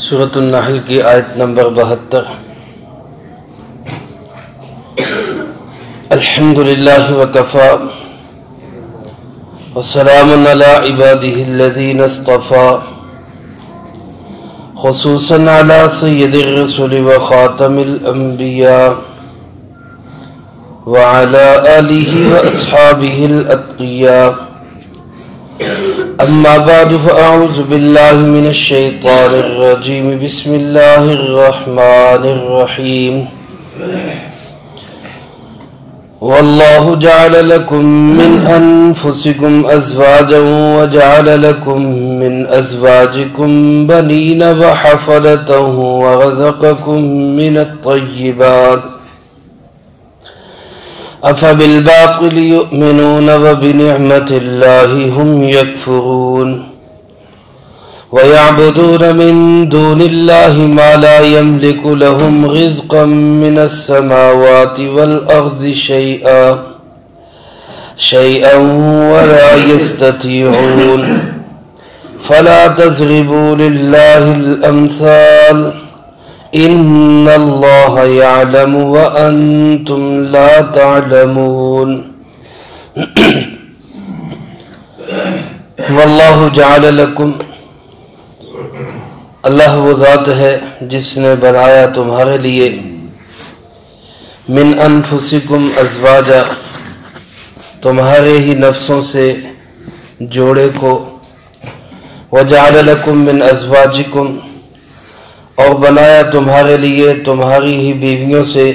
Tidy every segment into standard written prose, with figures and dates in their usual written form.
سورة النحل کی آیت نمبر 72۔ الحمدللہ وکفا وسلام علی عباده الذین اصطفى خصوصا علی سید الرسل وخاتم الانبیاء وعلى آلہ واصحابہ الاتقیاء، اما بعد فاعوذ باللہ من الشیطان الرجیم، بسم اللہ الرحمن الرحیم۔ واللہ جعل لکم من انفسکم ازواجا وجعل لکم من ازواجکم بنین وحفدة ورزقکم من الطیبات، افبالباطل یؤمنون وبنعمت اللہ ہم یکفرون، ویعبدون من دون اللہ ما لا یملک لهم رزقا من السماوات والارض شیئا ولا یستطیعون، فلا تضربوا للہ الامثال، ان اللہ یعلم وانتم لا تعلمون۔ واللہ جعل لکم، اللہ وہ ذات ہے جس نے بنایا تمہارے لیے من انفسکم ازواجا، تمہارے ہی نفسوں سے جوڑے کو، وجعل لکم من ازواجکم، اور بنایا تمہارے لیے تمہاری ہی بیویوں سے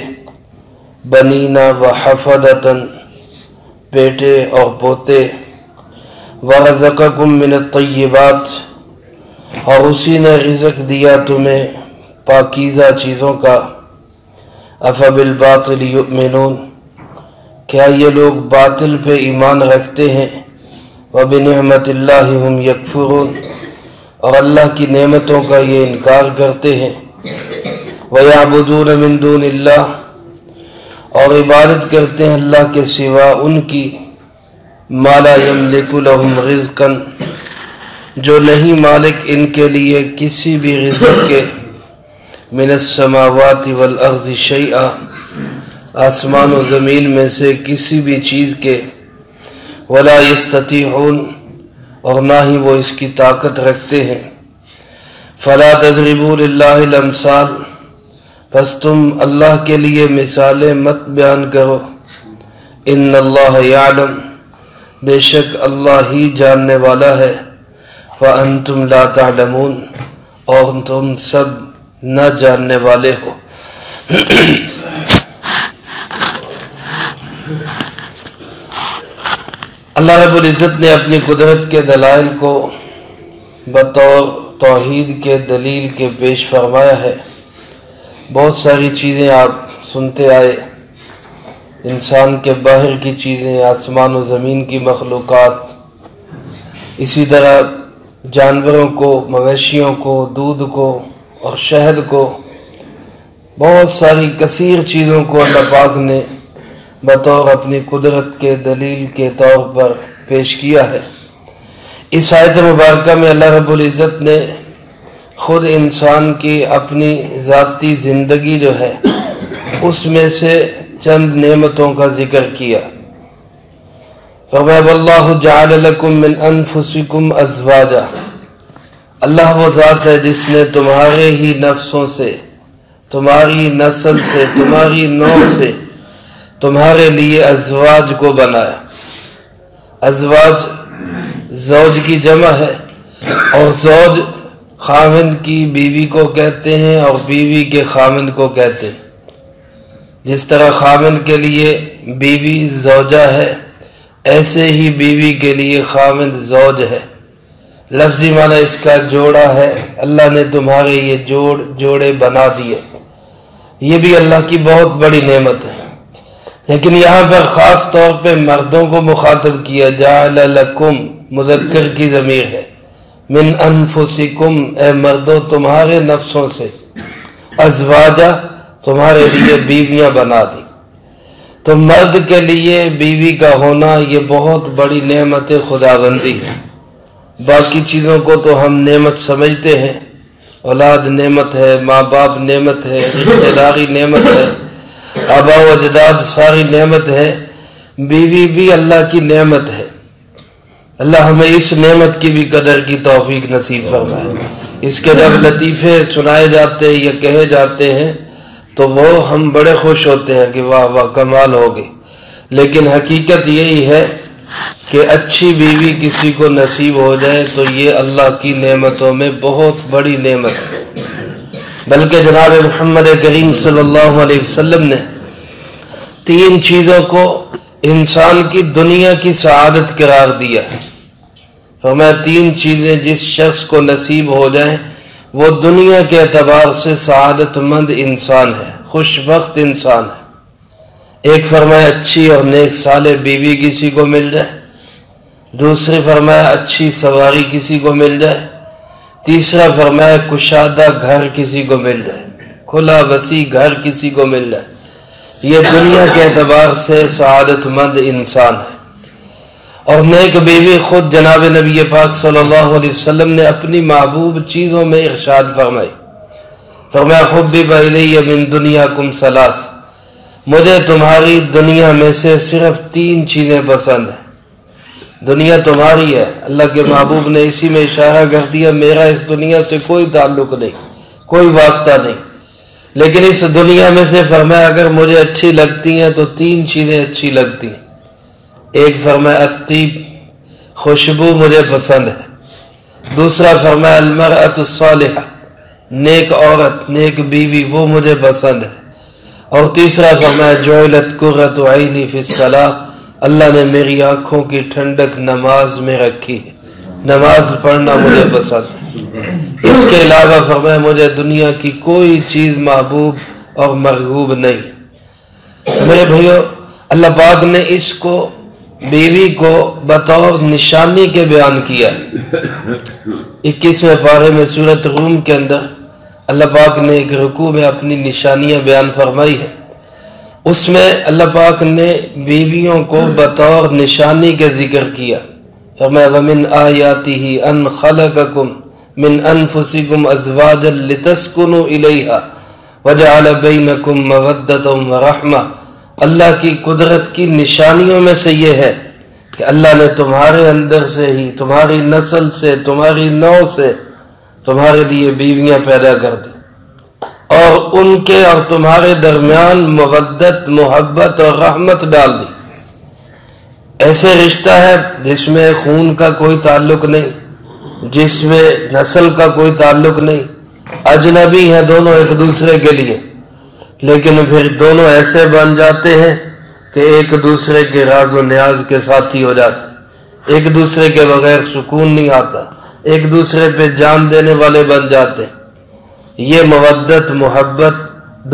بنینا وحفدتاً، بیٹے اور پوتے، ورزقکم من الطیبات، اور اسی نے رزق دیا تمہیں پاکیزہ چیزوں کا، افبالباطل یؤمنون، کیا یہ لوگ باطل پہ ایمان رکھتے ہیں، وبنعمت اللہ ہم یکفرون، اور اللہ کی نعمتوں کا یہ انکار کرتے ہیں، وَيَعْبُدُونَ مِن دُونِ اللَّهِ، اور عبادت کرتے ہیں اللہ کے سوا ان کی، مَا لَا يَمْلِكُ لَهُمْ رِزْقًا، جو نہیں مالک ان کے لیے کسی بھی رزق کے، مِنَ السَّمَاوَاتِ وَالْأَرْضِ شَيْئًا، آسمان و زمین میں سے کسی بھی چیز کے، وَلَا يَسْتَطِيعُونَ، اور نہ ہی وہ اس کی طاقت رکھتے ہیں، فَلَا تَضْرِبُوا لِلَّهِ الْأَمْثَالَ، پس تم اللہ کے لیے مثالیں مت بیان کرو، ان اللہ یعلم، بے شک اللہ ہی جاننے والا ہے، وَأَنْتُمْ لَا تَعْلَمُونَ، اور تم سب نہ جاننے والے ہو۔ اللہ رب العزت نے اپنی قدرت کے دلائل کو بطور توحید کے دلیل کے پیش فرمایا ہے۔ بہت ساری چیزیں آپ سنتے آئے، انسان کے باہر کی چیزیں، آسمان و زمین کی مخلوقات، اسی طرح جانوروں کو، مویشیوں کو، دودھ کو اور شہد کو، بہت ساری کثیر چیزوں کو اللہ پاک نے بطور اپنی قدرت کے دلیل کے طور پر پیش کیا ہے۔ اس آیت مبارکہ میں اللہ رب العزت نے خود انسان کی اپنی ذاتی زندگی جو ہے اس میں سے چند نعمتوں کا ذکر کیا۔ فرمایا واللہ جعل لکم من انفسکم ازواجا، اللہ وہ ذات ہے جس نے تمہارے ہی نفسوں سے، تمہاری نسل سے، تمہاری نوع سے تمہارے لیے ازواج کو بنایا۔ ازواج زوج کی جمع ہے، اور زوج خاوند کی بیوی کو کہتے ہیں اور بیوی کے خاوند کو کہتے ہیں۔ جس طرح خاوند کے لیے بیوی زوجہ ہے، ایسے ہی بیوی کے لیے خاوند زوج ہے۔ لفظی معنی اس کا جوڑا ہے، اللہ نے تمہارے یہ جوڑے بنا دیے، یہ بھی اللہ کی بہت بڑی نعمت ہے۔ لیکن یہاں پر خاص طور پہ مردوں کو مخاطب کیا، جعل لکم مذکر کی ضمیر ہے، من انفسکم، اے مردوں تمہارے نفسوں سے، ازواجا تمہارے لیے بیویاں بنا دی۔ تو مرد کے لیے بیوی کا ہونا یہ بہت بڑی نعمت خداوندی ہے۔ باقی چیزوں کو تو ہم نعمت سمجھتے ہیں، اولاد نعمت ہے، ماں باپ نعمت ہے، رشتہ داری نعمت ہے، آبا و اجداد ساری نعمت ہے، بیوی بھی اللہ کی نعمت ہے۔ اللہ ہمیں اس نعمت کی بھی قدر کی توفیق نصیب فرمائے۔ اس کے جب لطیفے سنائے جاتے ہیں یا کہے جاتے ہیں تو وہ ہم بڑے خوش ہوتے ہیں کہ واہ واہ کمال ہو گئی، لیکن حقیقت یہی ہے کہ اچھی بیوی کسی کو نصیب ہو جائے تو یہ اللہ کی نعمتوں میں بہت بڑی نعمت ہے۔ بلکہ جناب محمد کریم صلی اللہ علیہ وسلم نے 3 چیزوں کو انسان کی دنیا کی سعادت قرار دیا ہے۔ فرمایا 3 چیزیں جس شخص کو نصیب ہو جائیں وہ دنیا کے اعتبار سے سعادت مند انسان ہے، خوش بخت انسان ہے۔ ایک فرمایا اچھی اور نیک صالح بیوی کسی کو مل جائے، دوسری فرمایا اچھی سواری کسی کو مل جائے، تیسرا فرمایا کشادہ گھر کسی کو مل جائے، کھلا وسیع گھر کسی کو مل جائے۔ یہ دنیا کے اعتبار سے سعادت مند انسان ہے۔ اور نیک بیوی خود جناب نبی پاک صلی اللہ علیہ وسلم نے اپنی محبوب چیزوں میں ارشاد فرمائی، فرمایا حبب الی من دنیاکم 3، مجھے تمہاری دنیا میں سے صرف 3 چیزیں پسند ہیں۔ دنیا تمہاری ہے، اللہ کے محبوب نے اسی میں اشارہ کر دیا، میرا اس دنیا سے کوئی تعلق نہیں، کوئی واسطہ نہیں، لیکن اس دنیا میں سے فرمایا اگر مجھے اچھی لگتی ہیں تو 3 چیزیں اچھی لگتی ہیں۔ ایک فرمایا الطیب، خوشبو مجھے پسند ہے، دوسرا فرمایا المرأۃ الصالحہ، نیک عورت، نیک بیوی وہ مجھے پسند ہے، اور تیسرا فرمایا جعلت قرۃ عینی فی الصلاۃ، اللہ نے میری آنکھوں کی ٹھنڈک نماز میں رکھی ہے، نماز پڑھنا مجھے پسند ہے۔ اس کے علاوہ فرمایا مجھے دنیا کی کوئی چیز محبوب اور مرغوب نہیں۔ میرے بھائیو، اللہ پاک نے اس کو بیوی کو بطور نشانی کے بیان کیا ہے۔ 21ویں پارے میں سورۃ روم کے اندر اللہ پاک نے ایک رکوع میں اپنی نشانیاں بیان فرمائی ہے، اس میں اللہ پاک نے بیویوں کو بطور نشانی کے ذکر کیا۔ فرمایا وَمِنْ آیَاتِهِ أَنْ خَلَقَكُمْ مِنْ أَنفُسِكُمْ أَزْوَاجًا لِتَسْكُنُوا إِلَيْهَا وَجَعَلَ بَيْنَكُمْ مَوَدَّةً وَرَحْمَةً، اللہ کی قدرت کی نشانیوں میں سے یہ ہے کہ اللہ نے تمہارے اندر سے ہی، تمہاری نسل سے، تمہاری نو سے تمہارے لیے بیویاں پیدا کر دی، اور ان کے اور تمہارے درمیان مودت، محبت اور رحمت ڈال دی۔ ایسے رشتہ ہے جس میں خون کا کوئی تعلق نہیں، جس میں نسل کا کوئی تعلق نہیں، اجنبی ہیں دونوں ایک دوسرے کے لیے، لیکن پھر دونوں ایسے بن جاتے ہیں کہ ایک دوسرے کے راز و نیاز کے ساتھی ہو جاتے، ایک دوسرے کے بغیر سکون نہیں آتا، ایک دوسرے پہ جان دینے والے بن جاتے۔ یہ مودت، محبت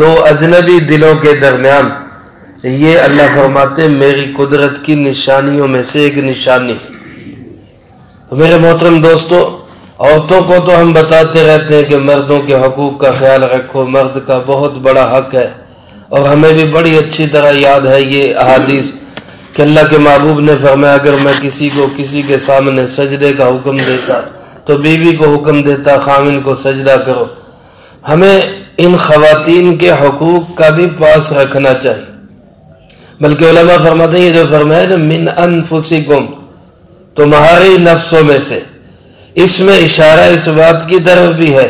2 اجنبی دلوں کے درمیان، یہ اللہ فرماتے میری قدرت کی نشانیوں میں سے ایک نشانی۔ میرے محترم دوستو، عورتوں کو تو ہم بتاتے رہتے ہیں کہ مردوں کے حقوق کا خیال رکھو، مرد کا بہت بڑا حق ہے، اور ہمیں بھی بڑی اچھی طرح یاد ہے یہ احادیث کہ اللہ کے محبوب نے فرمایا اگر میں کسی کو کسی کے سامنے سجدے کا حکم دیتا تو بیوی کو حکم دیتا خامن کو سجدہ کرو۔ ہمیں ان خواتین کے حقوق کا بھی پاس رکھنا چاہیے، بلکہ علماء فرماتے ہیں یہ جو فرمایا نا من انفسکم، تمہاری نفسوں میں سے، اس میں اشارہ اس بات کی طرف بھی ہے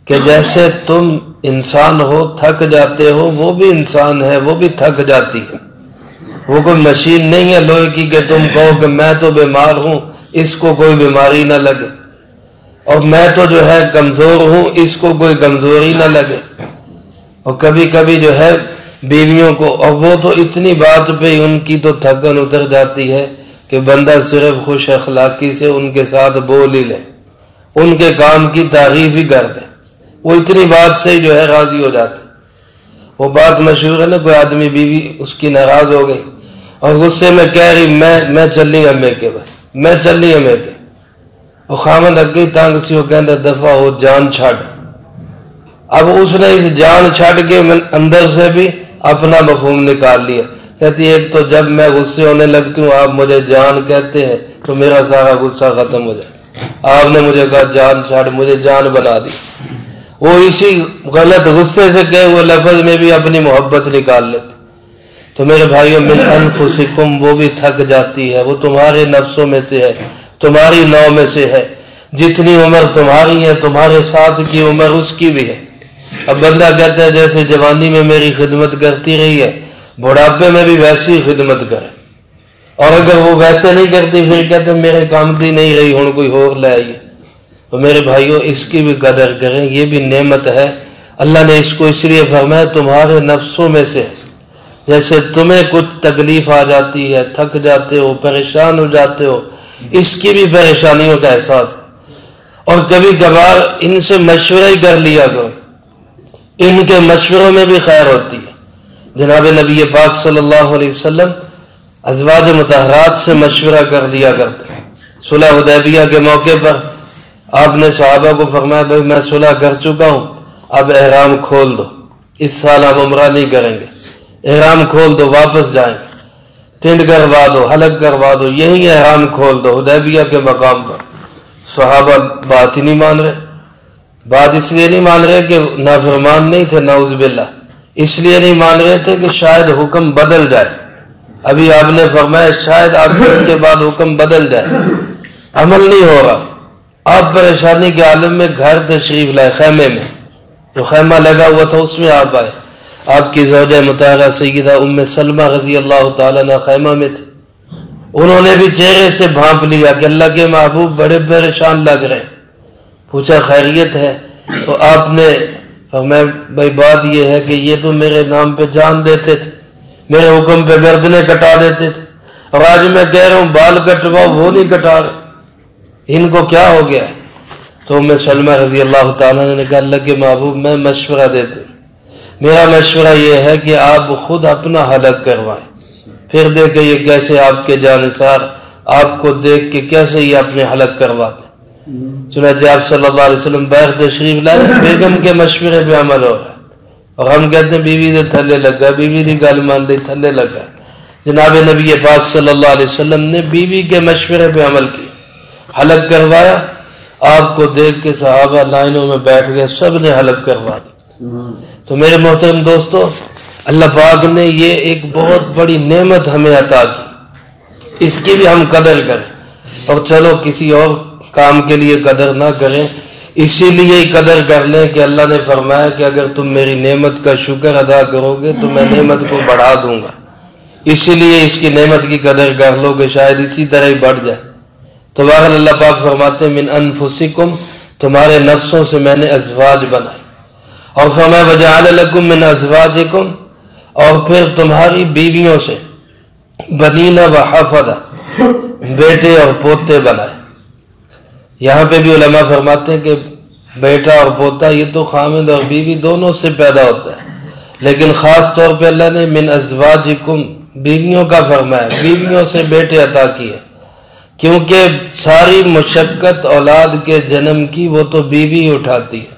کہ جیسے تم انسان ہو، تھک جاتے ہو، وہ بھی انسان ہے، وہ بھی تھک جاتی ہے، وہ کوئی مشین نہیں ہے لوہے کی کہ تم کہو کہ میں تو بیمار ہوں اس کو کوئی بیماری نہ لگے، اور میں تو جو ہے کمزور ہوں اس کو کوئی کمزوری نہ لگے۔ اور کبھی کبھی جو ہے بیویوں کو، اور وہ تو اتنی بات پہ ان کی تو تھکن اتر جاتی ہے کہ بندہ صرف خوش اخلاقی سے ان کے ساتھ بول ہی لے، ان کے کام کی تعریف ہی کر دے، وہ اتنی بات سے جو ہے راضی ہو جاتے۔ وہ بات مشہور ہے نا، کوئی آدمی بیوی اس کی ناراض ہو گئی اور غصے میں کہہ رہی میں چلی امی کے، بس میں چلی امی کے، وہ خامد اگئی تانگ سی وہ کہندا دفعہ ہو جان چھڑ۔ اب اس نے اس جان چھڑ کے اندر سے بھی اپنا مفہوم نکال لیا، کہتی ایک تو جب میں غصے ہونے لگتی ہوں آپ مجھے جان کہتے ہیں تو میرا سارا غصہ ختم ہو جائے، آپ نے مجھے کہا جان چھاڑ، مجھے جان بنا دی۔ وہ اسی غلط غصے سے کہے ہوئے لفظ میں بھی اپنی محبت نکال لیتے۔ تو میرے بھائیوں، من انفسکم، وہ بھی تھک جاتی ہے، وہ تمہارے نفسوں میں سے ہے، تمہاری نو میں سے ہے۔ جتنی عمر تمہاری ہے، تمہارے ساتھ کی عمر اس کی بھی ہے۔ اب بندہ کہتا ہے جیسے جوانی میں میری خدمت کرتی رہی ہے، بڑھاپے میں بھی ویسی خدمت کرے، اور اگر وہ ویسے نہیں کرتی پھر کہتے ہیں میرے کام کی نہیں رہی، ہوں کوئی اور لے آئیے۔ تو میرے بھائیوں، اس کی بھی قدر کریں، یہ بھی نعمت ہے۔ اللہ نے اس کو اس لیے فرمایا تمہارے نفسوں میں سے ہے۔ جیسے تمہیں کچھ تکلیف آ جاتی ہے، تھک جاتے ہو، پریشان ہو جاتے ہو، اس کی بھی پریشانیوں کا احساس ہے۔ اور کبھی کبھار ان سے مشورہ ہی کر لیا کرو، ان کے مشوروں میں بھی خیر ہوتی ہے۔ جناب نبی پاک صلی اللہ علیہ وسلم ازواج مطہرات سے مشورہ کر لیا کرتے۔ صلح حدیبیہ کے موقع پر آپ نے صحابہ کو فرمایا بھائی میں صلح کر چکا ہوں، اب احرام کھول دو، اس سال ہم عمرہ نہیں کریں گے، احرام کھول دو، واپس جائیں گے، ٹینڈ کروا دو، حلق کروا دو، یہی احرام کھول دو حدیبیہ کے مقام پر۔ صحابہ بات ہی نہیں مان رہے۔ بات اس لیے نہیں مان رہے کہ نافرمان نہیں تھے، نعوذ باللہ، اس لیے نہیں مان رہے تھے کہ شاید حکم بدل جائے۔ ابھی آپ نے فرمایا شاید آپ اس کے بعد حکم بدل جائے، عمل نہیں ہو رہا۔ آپ پریشانی کے عالم میں گھر تشریف لائے، خیمے میں جو خیمہ لگا ہوا تھا اس میں آپ آئے۔ آپ کی زوجہ مطہرہ سیدہ ام سلمہ رضی اللہ تعالیٰ عنہ خیمہ میں تھے۔ انہوں نے بھی چہرے سے بھانپ لیا کہ اللہ کے محبوب بڑے پریشان لگ رہے ہیں۔ پوچھا خیریت ہے؟ تو آپ نے فرمایا بھائی بات یہ ہے کہ یہ تو میرے نام پہ جان دیتے تھے، میرے حکم پہ گردنیں کٹا دیتے تھے، اور آج میں کہہ رہا ہوں بال کٹواؤ وہ نہیں کٹا رہے، ان کو کیا ہو گیا؟ تو ام سلمہ رضی اللہ تعالیٰ نے کہا اللہ کے محبوب میں مشورہ دیتے ہوں، میرا مشورہ یہ ہے کہ آپ خود اپنا حلق کروائیں، پھر دیکھیں یہ کیسے آپ کے جانثار آپ کو دیکھ کے کیسے یہ اپنے حلق کرواتے۔ چنانچہ آپ صلی اللہ علیہ وسلم باہر تشریف لائے، بیگم کے مشورے پہ عمل ہو رہا ہے، اور ہم کہتے ہیں بیوی نے تھلے لگا، بیوی نے گل مان لی، تھلے لگا۔ جناب نبی پاک صلی اللہ علیہ وسلم نے بیوی کے مشورے پہ عمل کیا، حلق کروایا۔ آپ کو دیکھ کے صحابہ لائنوں میں بیٹھ گئے، سب نے حلق کروا دی۔ تو میرے محترم دوستو، اللہ پاک نے یہ ایک بہت بڑی نعمت ہمیں عطا کی، اس کی بھی ہم قدر کریں، اور چلو کسی اور کام کے لیے قدر نہ کریں، اسی لیے ہی قدر کر لیں کہ اللہ نے فرمایا کہ اگر تم میری نعمت کا شکر ادا کرو گے تو میں نعمت کو بڑھا دوں گا، اسی لیے اس کی نعمت کی قدر کر لو کہ شاید اسی طرح ہی بڑھ جائے۔ تو بہرحال اللہ پاک فرماتے ہیں من انفسکم، تمہارے نفسوں سے میں نے ازواج بنائے، اور فرمایا وجعل لکم من ازواجکم، اور پھر تمہاری بیویوں سے بنین و حفدہ، بیٹے اور پوتے بنائے۔ یہاں پہ بھی علماء فرماتے ہیں کہ بیٹا اور پوتا یہ تو خامد اور بیوی دونوں سے پیدا ہوتا ہے، لیکن خاص طور پہ اللہ نے من ازواجکم بیویوں کا فرمایا، بیویوں سے بیٹے عطا کیے، کیونکہ ساری مشقت اولاد کے جنم کی وہ تو بیوی اٹھاتی ہے،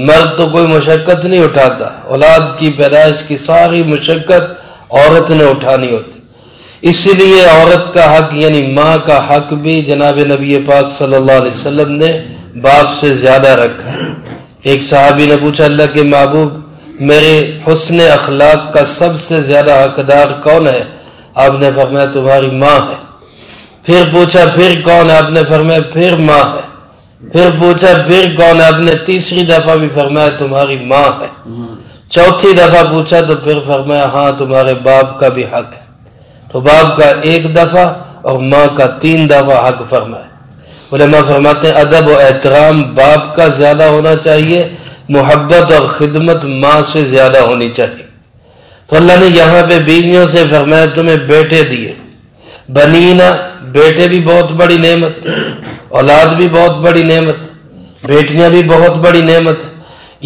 مرد تو کوئی مشقت نہیں اٹھاتا، اولاد کی پیدائش کی ساری مشقت عورت نے اٹھانی ہوتی، اسی لیے عورت کا حق یعنی ماں کا حق بھی جناب نبی پاک صلی اللہ علیہ وسلم نے باپ سے زیادہ رکھا۔ ایک صحابی نے پوچھا اللہ کے محبوب میرے حسن اخلاق کا سب سے زیادہ حقدار کون ہے؟ آپ نے فرمایا تمہاری ماں ہے۔ پھر پوچھا پھر کون ہے؟ آپ نے فرمایا پھر ماں ہے۔ پھر پوچھا پھر کون ہے؟ آپ نے تیسری دفعہ بھی فرمایا تمہاری ماں ہے۔ چوتھی دفعہ پوچھا تو پھر فرمایا ہاں تمہارے باپ کا بھی حق ہے۔ تو باپ کا ایک دفعہ اور ماں کا 3 دفعہ حق فرمایا۔ علماء فرماتے ہیں ادب و احترام باپ کا زیادہ ہونا چاہیے، محبت اور خدمت ماں سے زیادہ ہونی چاہیے۔ تو اللہ نے یہاں پہ بیویوں سے فرمایا تمہیں بیٹے دیے، بنینا، بیٹے بھی بہت بڑی نعمت، اولاد بھی بہت بڑی نعمت، بیٹیاں بھی بہت بڑی نعمت۔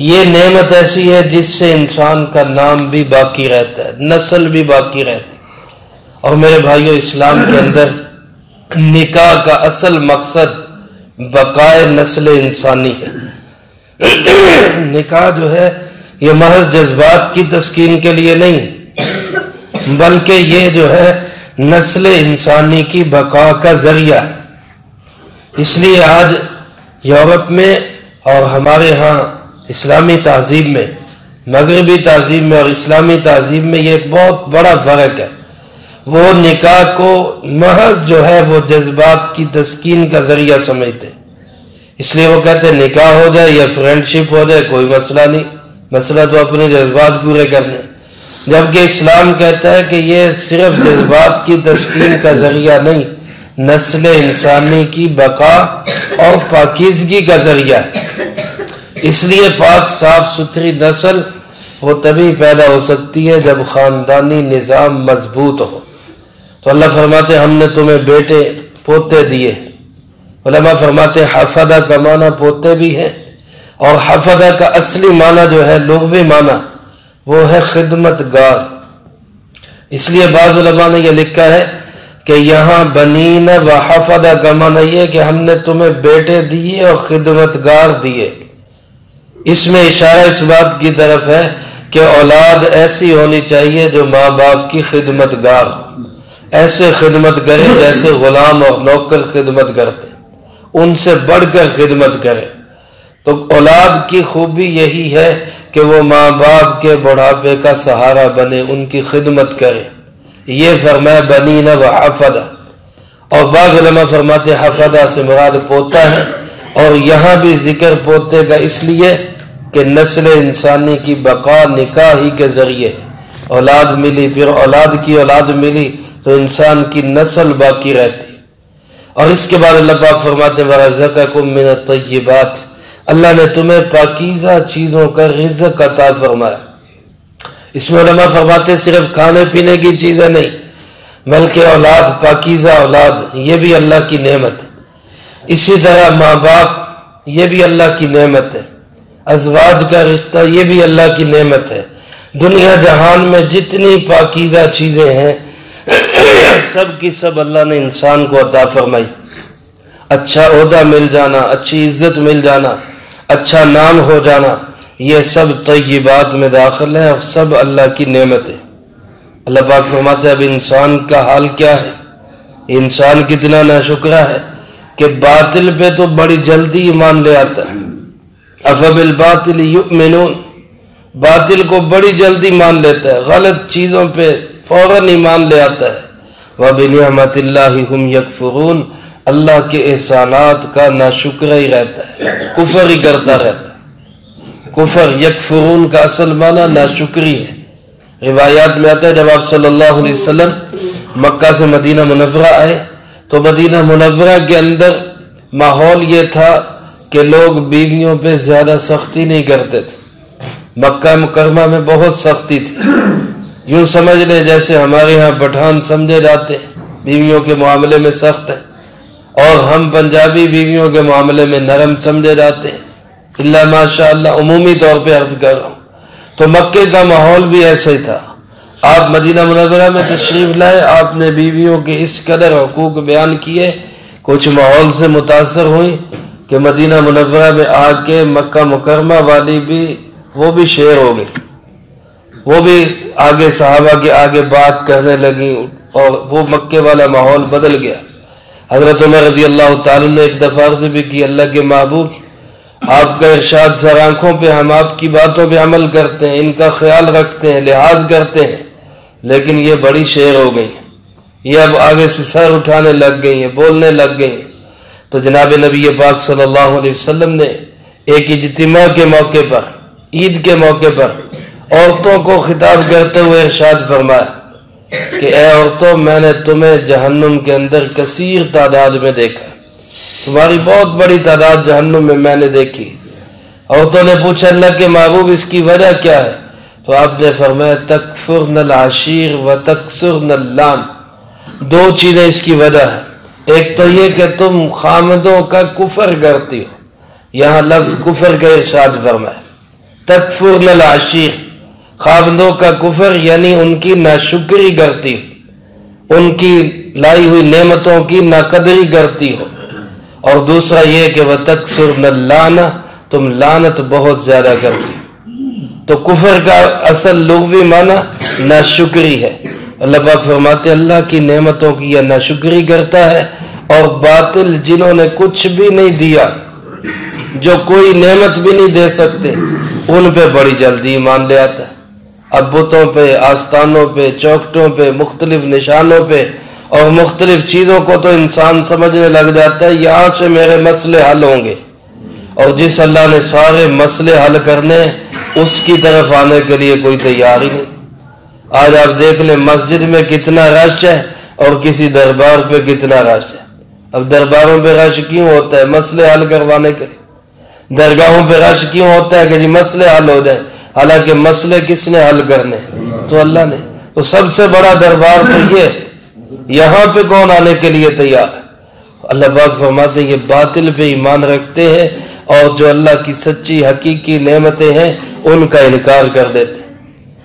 یہ نعمت ایسی ہے جس سے انسان کا نام بھی باقی رہتا ہے، نسل بھی باقی رہتی ہے۔ اور میرے بھائیو اسلام کے اندر نکاح کا اصل مقصد بقائے نسل انسانی ہے۔ نکاح جو ہے یہ محض جذبات کی تسکین کے لیے نہیں، بلکہ یہ جو ہے نسل انسانی کی بقا کا ذریعہ ہے۔ اس لیے آج یورپ میں اور ہمارے ہاں اسلامی تہذیب میں، مغربی تہذیب میں اور اسلامی تہذیب میں یہ ایک بہت بڑا فرق ہے۔ وہ نکاح کو محض جو ہے وہ جذبات کی تسکین کا ذریعہ سمجھتے، اس لیے وہ کہتے ہیں نکاح ہو جائے یا فرینڈشپ ہو جائے کوئی مسئلہ نہیں، مسئلہ تو اپنے جذبات پورے کرنے۔ جبکہ اسلام کہتا ہے کہ یہ صرف جذبات کی تسکین کا ذریعہ نہیں، نسل انسانی کی بقا اور پاکیزگی کا ذریعہ ہے۔ اس لیے پاک صاف ستھری نسل وہ تبھی پیدا ہو سکتی ہے جب خاندانی نظام مضبوط ہو۔ تو اللہ فرماتے ہم نے تمہیں بیٹے پوتے دیے۔ علماء فرماتے حفدہ کا معنی پوتے بھی ہے، اور حفدہ کا اصلی معنی جو ہے لغوی معنی وہ ہے خدمت گار۔ اس لیے بعض علماء نے یہ لکھا ہے کہ یہاں بنین و حفدہ کا معنی یہ کہ ہم نے تمہیں بیٹے دیے اور خدمت گار دیے۔ اس میں اشارہ اس بات کی طرف ہے کہ اولاد ایسی ہونی چاہیے جو ماں باپ کی خدمت گار ہو، ایسے خدمت کرے جیسے غلام اور نوکر خدمت کرتے، ان سے بڑھ کر خدمت کرے۔ تو اولاد کی خوبی یہی ہے کہ وہ ماں باپ کے بڑھاپے کا سہارا بنے، ان کی خدمت کرے۔ یہ فرمایا بنین و حفدہ۔ اور بعض علماء فرماتے حفدہ سے مراد پوتا ہے، اور یہاں بھی ذکر پوتے کا اس لیے کہ نسل انسانی کی بقا نکاح ہی کے ذریعے اولاد ملی، پھر اولاد کی اولاد ملی تو انسان کی نسل باقی رہتی۔ اور اس کے بعد اللہ پاک فرماتے ہیں وَرَزَقَكُم مِّنَ الطَّيِّبَاتِ، اللہ نے تمہیں پاکیزہ چیزوں کا رزق عطا فرمایا۔ اس میں علماء فرماتے صرف کھانے پینے کی چیزیں نہیں، بلکہ اولاد، پاکیزہ اولاد، یہ بھی اللہ کی نعمت ہے۔ اسی طرح ماں باپ، یہ بھی اللہ کی نعمت ہے۔ ازواج کا رشتہ، یہ بھی اللہ کی نعمت ہے۔ دنیا جہان میں جتنی پاکیزہ چیزیں ہیں سب کی سب اللہ نے انسان کو عطا فرمائی۔ اچھا عہدہ مل جانا، اچھی عزت مل جانا، اچھا نام ہو جانا، یہ سب طیبات میں داخل ہے اور سب اللہ کی نعمت ہے۔ اللہ پاک فرماتے ہیں اب انسان کا حال کیا ہے، انسان کتنا ناشکرا ہے کہ باطل پہ تو بڑی جلدی ایمان لے آتا ہے۔ افبالباطل یؤمنون، باطل کو بڑی جلدی مان لیتا ہے، غلط چیزوں پہ فوراً ایمان لے آتا ہے۔ وَبِنِعْمَةِ اللَّهِ هُمْ يَكْفُرُونَ، اللہ کے احسانات کا ناشکر ہی رہتا ہے، کفر ہی کرتا رہتا ہے۔ کفر، یکفرون کا اصل معنی ناشکری ہے۔ روایات میں آتا ہے جب آپ صلی اللہ علیہ وسلم مکہ سے مدینہ منورہ آئے تو مدینہ منورہ کے اندر ماحول یہ تھا کہ لوگ بیویوں پہ زیادہ سختی نہیں کرتے تھے۔ مکہ مکرمہ میں بہت سختی تھی، یوں سمجھ لیں جیسے ہمارے ہاں پٹھان سمجھے جاتے ہیں، بیویوں کے معاملے میں سخت ہے، اور ہم پنجابی بیویوں کے معاملے میں نرم سمجھے جاتے ہیں، اللہ ماشاءاللہ عمومی طور پہ عرض کر رہا ہوں۔ تو مکے کا ماحول بھی ایسا ہی تھا۔ آپ مدینہ منورہ میں تشریف لائے، آپ نے بیویوں کے اس قدر حقوق بیان کیے، کچھ ماحول سے متاثر ہوئی کہ مدینہ منورہ میں آ کے مکہ مکرمہ والی بھی وہ بھی شعر ہو گئی، وہ بھی آگے صحابہ کے آگے بات کرنے لگی، اور وہ مکے والا ماحول بدل گیا۔ حضرت عمر رضی اللہ تعالیٰ نے ایک دفعہ عرض بھی کی اللہ کے محبوب، آپ کا ارشاد سر آنکھوں پہ، ہم آپ کی باتوں پہ عمل کرتے ہیں، ان کا خیال رکھتے ہیں، لحاظ کرتے ہیں، لیکن یہ بڑی شعر ہو گئی ہیں، یہ اب آگے سے سر اٹھانے لگ گئی ہیں، بولنے لگ گئی ہیں۔ تو جناب نبی پاک صلی اللہ علیہ وسلم نے ایک اجتماع کے موقع پر، عید کے موقع پر عورتوں کو خطاب کرتے ہوئے ارشاد فرمایا کہ اے عورتوں، میں نے تمہیں جہنم کے اندر کثیر تعداد میں دیکھا، تمہاری بہت بڑی تعداد جہنم میں میں نے دیکھی۔ عورتوں نے پوچھا اللہ کے محبوب اس کی وجہ کیا ہے؟ تو آپ نے فرمایا تکفرن العشیر و تکسرن اللعن، دو چیزیں اس کی وجہ ہے۔ ایک تو یہ کہ تم خامدوں کا کفر کرتی ہو، یہاں لفظ کفر کا ارشاد فرمایا، تکفرن العشیر، خامدوں کا کفر یعنی ان کی ناشکری کرتی ہو، ان کی لائی ہوئی نعمتوں کی ناقدری کرتی ہو۔ اور دوسرا یہ کہ وَتَكْسُرْنَ اللَّعْنَ، تم لعنت بہت زیادہ کرتی ہو۔ تو کفر کا اصل لغوی معنی ناشکری ہے۔ اللہ پاک فرماتے اللہ کی نعمتوں کی یہ ناشکری کرتا ہے اور باطل جنہوں نے کچھ بھی نہیں دیا، جو کوئی نعمت بھی نہیں دے سکتے، ان پہ بڑی جلدی ایمان لے آتا ہے۔ اب بتوں پہ، آستانوں پہ، چوکٹوں پہ، مختلف نشانوں پہ اور مختلف چیزوں کو تو انسان سمجھنے لگ جاتا ہے یہاں سے میرے مسئلے حل ہوں گے، اور جس اللہ نے سارے مسئلے حل کرنے اس کی طرف آنے کے لیے کوئی تیار ہی نہیں۔ آج آپ دیکھ لیں مسجد میں کتنا رش ہے اور کسی دربار پہ کتنا رش ہے۔ اب درباروں پہ رش کیوں ہوتا ہے؟ مسئلے حل کروانے کے لیے۔ درگاہوں پہ رش کیوں ہوتا ہے؟ کہ جی مسئلے حل ہو جائیں، حالانکہ مسئلے کس نے حل کرنے ہیں؟ تو اللہ نے۔ تو سب سے بڑا دربار تو یہ ہے، یہاں پہ کون آنے کے لیے تیار ہے؟ اللہ پاک فرماتے ہیں یہ باطل پہ ایمان رکھتے ہیں اور جو اللہ کی سچی حقیقی نعمتیں ہیں ان کا انکار کر دیتے ہیں۔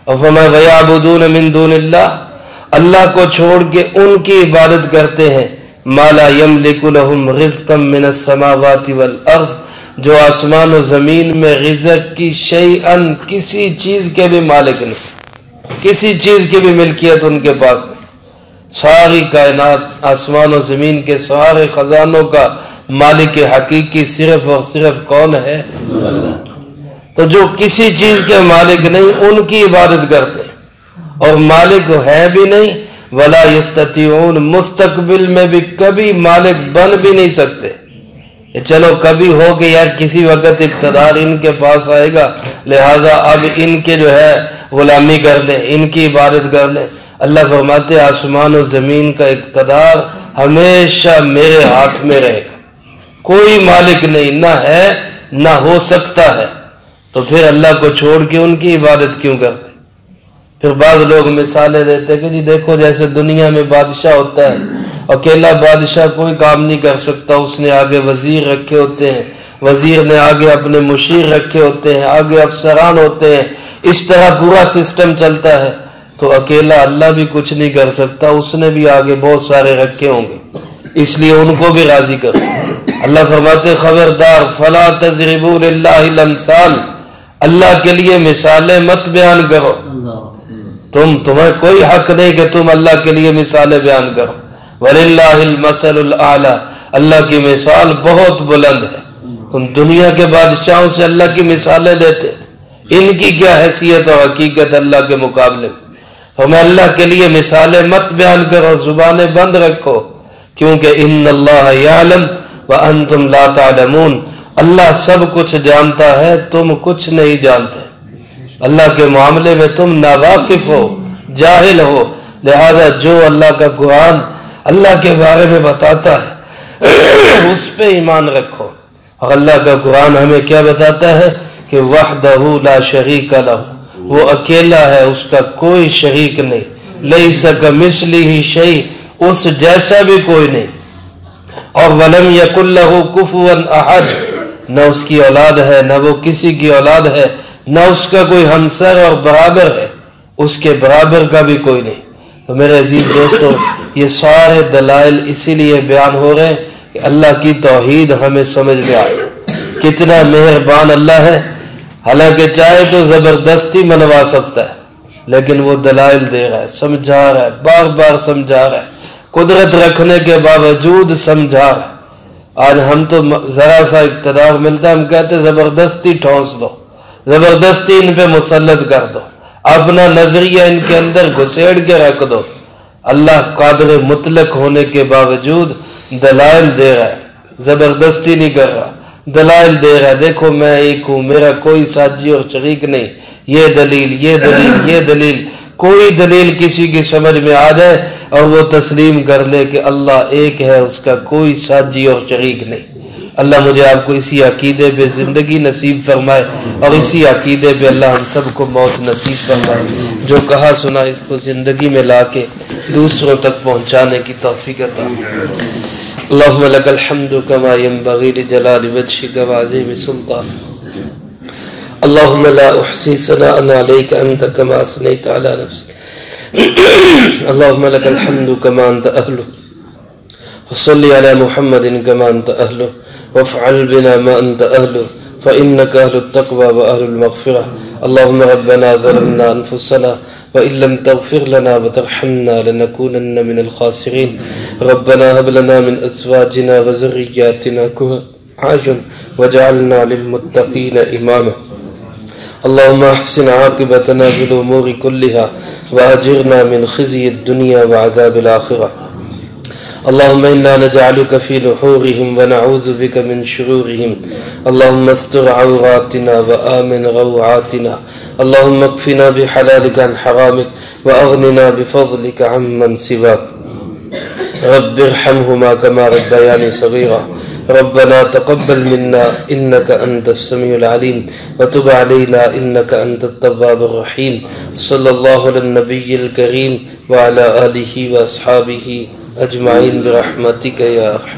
اور فرمایا وَيَعْبُدُونَ مِن دُونِ اللَّهِ، اللہ کو چھوڑ کے ان کی عبادت کرتے ہیں مَا لَا يَمْلِكُ لَهُمْ رِزْقًا مِنَ السَّمَاوَاتِ وَالْأَرْضِ، جو آسمان و زمین میں رزق کی شیئاً کسی چیز کے بھی مالک نہیں، کسی چیز کی بھی ملکیت ان کے پاس نہیں۔ ساری کائنات، آسمان و زمین کے سارے خزانوں کا مالک حقیقی صرف اور صرف کون ہے؟ اللہ۔ تو جو کسی چیز کے مالک نہیں ان کی عبادت کرتے ہیں، اور مالک ہے بھی نہیں، ولا یستطیعون، مستقبل میں بھی کبھی مالک بن بھی نہیں سکتے۔ چلو کبھی ہو کہ یار کسی وقت اقتدار ان کے پاس آئے گا، لہذا اب ان کے جو ہے غلامی کر لیں، ان کی عبادت کر لیں۔ اللہ فرماتے آسمان و زمین کا اقتدار ہمیشہ میرے ہاتھ میں رہے گا، کوئی مالک نہیں، نہ ہے نہ ہو سکتا ہے۔ تو پھر اللہ کو چھوڑ کے ان کی عبادت کیوں کرتے؟ پھر بعض لوگ مثالیں دیتے کہ جی دیکھو جیسے دنیا میں بادشاہ ہوتا ہے، اکیلا بادشاہ کوئی کام نہیں کر سکتا، اس نے آگے وزیر رکھے ہوتے ہیں، وزیر نے آگے اپنے مشیر رکھے ہوتے ہیں، آگے افسران ہوتے ہیں، اس طرح پورا سسٹم چلتا ہے۔ تو اکیلا اللہ بھی کچھ نہیں کر سکتا، اس نے بھی آگے بہت سارے رکھے ہوں گے، اس لیے ان کو بھی راضی کرو۔ اللہ فرماتے خبردار فلا تضربوا للہ الامثال، اللہ کے لیے مثالیں مت بیان کرو، تمہیں کوئی حق نہیں کہ تم اللہ کے لیے مثالیں بیان کرو۔ وَلِلَّهِ الْمَثَلُ الْأَعْلَى، اللہ کی مثال بہت بلند ہے۔ تم دنیا کے بادشاہوں سے اللہ کی مثالیں دیتے، ان کی کیا حیثیت اور حقیقت اللہ کے مقابلے میں؟ ہمیں اللہ کے لیے مثالیں مت بیان کرو، زبانیں بند رکھو، کیونکہ ان اللہ یعلم وانتم لا تعلمون، اللہ سب کچھ جانتا ہے، تم کچھ نہیں جانتے۔ اللہ کے معاملے میں تم ناواقف ہو، جاہل ہو، لہذا جو اللہ کا قرآن اللہ کے بارے میں بتاتا ہے اس پہ ایمان رکھو۔ اور اللہ کا قرآن ہمیں کیا بتاتا ہے کہ وحدہ لا شریک لہ، وہ اکیلا ہے، اس کا کوئی شریک نہیں، لیس کمثلہ شیء، اس جیسا بھی کوئی نہیں، اور ولم یکن لہ کفوا احد، نہ اس کی اولاد ہے، نہ وہ کسی کی اولاد ہے، نہ اس کا کوئی ہمسر اور برابر ہے، اس کے برابر کا بھی کوئی نہیں۔ تو میرے عزیز دوستو، یہ سارے دلائل اسی لیے بیان ہو رہے ہیں کہ اللہ کی توحید ہمیں سمجھ میں آئے، کتنا مہربان اللہ ہے۔ حالانکہ چاہے تو زبردستی منوا سکتا ہے، لیکن وہ دلائل دے رہا ہے، سمجھا رہا ہے، بار بار سمجھا رہا ہے، قدرت رکھنے کے باوجود سمجھا رہا ہے۔ آج ہم تو ذرا سا اقتدار ملتا ہے، ہم کہتے زبردستی ٹھونس دو، زبردستی ان پہ مسلط کر دو، اپنا نظریہ ان کے اندر گھسیڑ کے رکھ دو۔ اللہ قادر مطلق ہونے کے باوجود دلائل دے رہا ہے، زبردستی نہیں کر رہا، دلائل دے رہا ہے، دیکھو میں ایک ہوں، میرا کوئی ساتھی اور شریک نہیں، یہ دلیل، یہ دلیل، یہ دلیل۔ کوئی دلیل کسی کی سمجھ میں آ جائے اور وہ تسلیم کر لے کہ اللہ ایک ہے، اس کا کوئی ساتھی اور شریک نہیں۔ اللہ مجھے آپ کو اسی عقیدے پہ زندگی نصیب فرمائے، اور اسی عقیدے پہ اللہ ہم سب کو موت نصیب فرمائے۔ جو کہا سنا اس کو زندگی میں لا کے دوسروں تک پہنچانے کی توفیق عطا فرمائے۔ اللہم لک الحمد کما ینبغی لجلال وجہک وعظیم سلطانک، اللہم لا احصی ثناء علیک انت کما اثنیت علی نفسک، اللہم لک الحمد کما انت اہلہ، وصلی علی محمد کما انت اہلہ، وافعل بنا ما انت اہلہ، فإنك أهل التقوى وأهل المغفرة۔ اللهم ربنا ظلمنا أنفسنا وإن لم تغفر لنا وترحمنا لنكونن من الخاسرين ربنا هب لنا من أزواجنا وذرياتنا قرة أعين واجعلنا للمتقين إماما اللهم احسن عاقبتنا في الأمور كلها وأجرنا من خزي الدنيا وعذاب الآخرة اللهم إنا نجعلك في نحورهم ونعوذ بك من شرورهم اللهم استر عوراتنا وآمن روعاتنا اللهم اكفنا بحلالك عن حرامك وأغننا بفضلك عمن سواك رب ارحمهما كما ربياني صغيرا ربنا تقبل منا إنك أنت السميع العليم وتب علينا إنك أنت التواب الرحيم صلى الله على النبي الكريم وعلى آله وأصحابه أجمعين برحمتك يا أرحم